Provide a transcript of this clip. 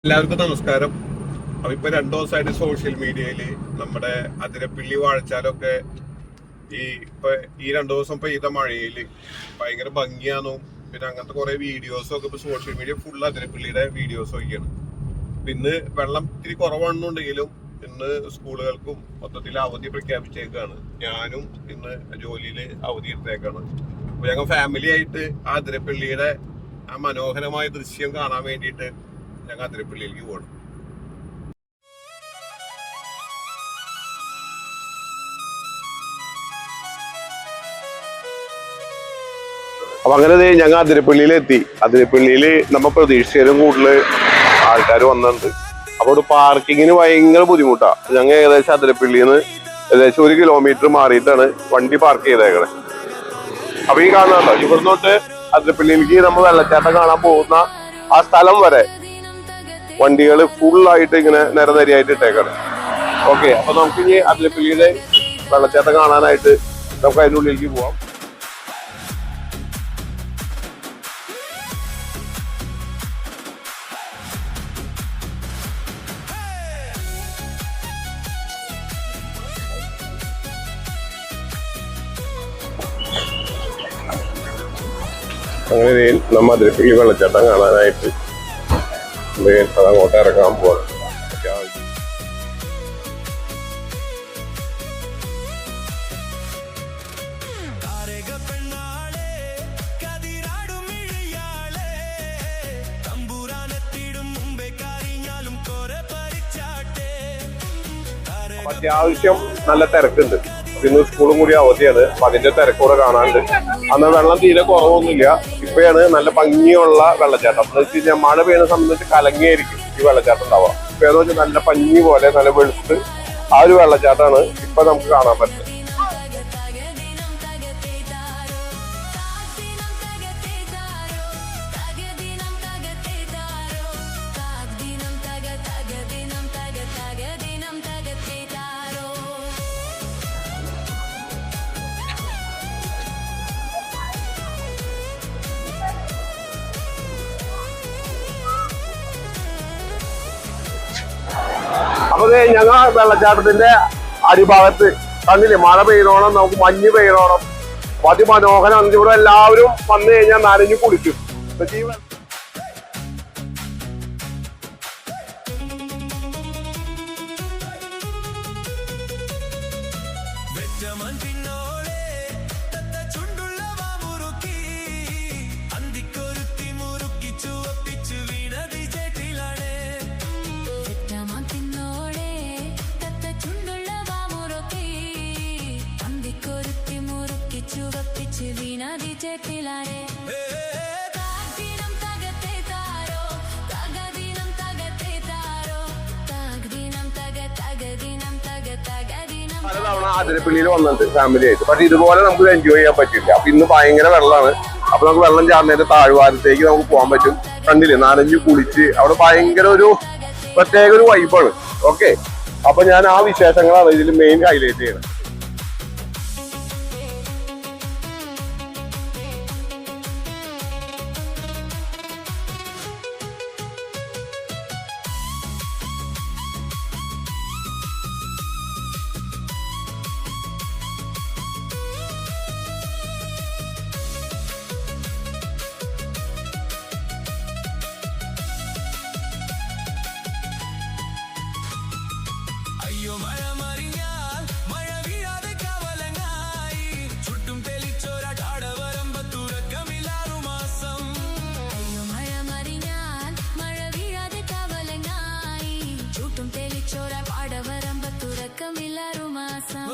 എല്ലാവർക്കും നമസ്കാരം. അപ്പൊ ഇപ്പൊ 2 ദിവസമായിട്ട് സോഷ്യൽ മീഡിയയില് നമ്മുടെ അതിരപ്പിള്ളി വാഴച്ചാലൊക്കെ ഇപ്പൊ 2 ദിവസം പെയ്ത മഴയില് ഭയങ്കര ഭംഗിയാന്നു. പിന്നെ അങ്ങനത്തെ കുറെ വീഡിയോസും ഒക്കെ ഇപ്പൊ സോഷ്യൽ മീഡിയ ഫുൾ അതിരപ്പിള്ളിയുടെ വീഡിയോസ് ഒക്കെയാണ്. ഇന്ന് വെള്ളം ഇത്തിരി കുറവുണ്ടെങ്കിലും ഇന്ന് സ്കൂളുകൾക്കും മൊത്തത്തിൽ അവധി പ്രഖ്യാപിച്ചേക്കാണ്. ഞാനും ഇന്ന് ജോലിയിൽ അവധി എടുത്തേക്കാണ്. അപ്പൊ ഞങ്ങൾ ഫാമിലി ആയിട്ട് ആ അതിരപ്പിള്ളിയുടെ ആ മനോഹരമായ ദൃശ്യം കാണാൻ വേണ്ടിയിട്ട് ഞങ്ങൾ അതിരപ്പള്ളിയിലേക്ക് പോകണം. അപ്പൊ അങ്ങനെ ഞങ്ങൾ അതിരപ്പള്ളിയിലെത്തി. അതിരപ്പള്ളിയില് നമ്മ പ്രതീക്ഷിച്ചതിലും കൂടുതൽ ആൾക്കാർ വന്നിട്ടുണ്ട്. അപ്പൊ ഇവിടെ പാർക്കിങ്ങിന് ഭയങ്കര ബുദ്ധിമുട്ടാ. ഞങ്ങൾ ഏകദേശം അതിരപ്പള്ളിന്ന് ഏകദേശം 1 കിലോമീറ്റർ മാറിയിട്ടാണ് വണ്ടി പാർക്ക് ചെയ്തേക്കണേ. അപ്പൊ ഈ കാണുന്നുണ്ടോ, ഇവിടുന്നോട്ട് അതിരപ്പള്ളിയിലേക്ക് നമ്മൾ വെള്ളച്ചാട്ടം കാണാൻ പോകുന്ന ആ സ്ഥലം വരെ വണ്ടികൾ ഫുള്ളായിട്ട് ഇങ്ങനെ നിരനിരയായിട്ട് ഇട്ടേക്കാണ്. ഓക്കെ, അപ്പൊ നമുക്ക് ഇനി അതിരപ്പള്ളിയുടെ വെള്ളച്ചാട്ടം കാണാനായിട്ട് നമുക്ക് അതിൻ്റെ ഉള്ളിലേക്ക് പോവാം. അങ്ങനെ നമ്മ അതിരപ്പള്ളി വെള്ളച്ചാട്ടം കാണാനായിട്ട് അതങ്ങോട്ട് ഇറങ്ങാൻ പോവാണ്. അത്യാവശ്യം നല്ല തിരക്കുണ്ട്. ഇന്ന് സ്കൂളും കൂടി അവധിയാണ്. അപ്പൊ അതിന്റെ തിരക്കൂടെ കാണാനുണ്ട്. അന്ന് വെള്ളം തീരെ കുറവൊന്നുമില്ല. ഇപ്പോഴാണ് നല്ല ഭംഗിയുള്ള വെള്ളച്ചാട്ടം. എന്ന് വെച്ച് കഴിഞ്ഞാൽ മഴ പെയ്യുന്ന സമയത്ത് കലങ്ങിയായിരിക്കും ഈ വെള്ളച്ചാട്ടം ഉണ്ടാവുക. ഇപ്പൊ ഏതോ നല്ല പഞ്ഞി പോലെ നല്ല വെളുത്ത് ആ ഒരു വെള്ളച്ചാട്ടമാണ് ഇപ്പൊ നമുക്ക് കാണാൻ പറ്റുന്നത്. അപ്പൊ ഞങ്ങൾ വെള്ളച്ചാട്ടത്തിന്റെ അടിഭാഗത്ത് കണ്ടില്ലേ, മഴ പെയ്യണോണം, നമുക്ക് മഞ്ഞ് പെയ്യണോണം, അതിമനോഹരം. ഇവിടെ എല്ലാവരും വന്നു കഴിഞ്ഞാൽ നനഞ്ഞു കുളിക്കും. പലതവണ അതിരപ്പള്ളിയിൽ വന്നിട്ട് ഫാമിലി ആയിട്ട്, പക്ഷെ ഇതുപോലെ നമുക്ക് എൻജോയ് ചെയ്യാൻ പറ്റില്ല. അപ്പൊ ഇന്ന് ഭയങ്കര വെള്ളമാണ്. അപ്പൊ നമുക്ക് വെള്ളം ചാടുന്നതിന്റെ താഴ്വാരത്തേക്ക് നമുക്ക് പോകാൻ പറ്റും. കണ്ടില്ലേ, നനഞ്ഞു കുളിച്ച് അവിടെ ഭയങ്കര ഒരു പ്രത്യേക ഒരു വൈബാണ്. ഓക്കെ, അപ്പൊ ഞാൻ ആ വിശേഷങ്ങളാണ് ഇതിൽ മെയിൻ ഹൈലൈറ്റ് ചെയ്യുന്നത്. ചോര പാടവരമ്പ തുറക്കമില്ലാറുമാസം.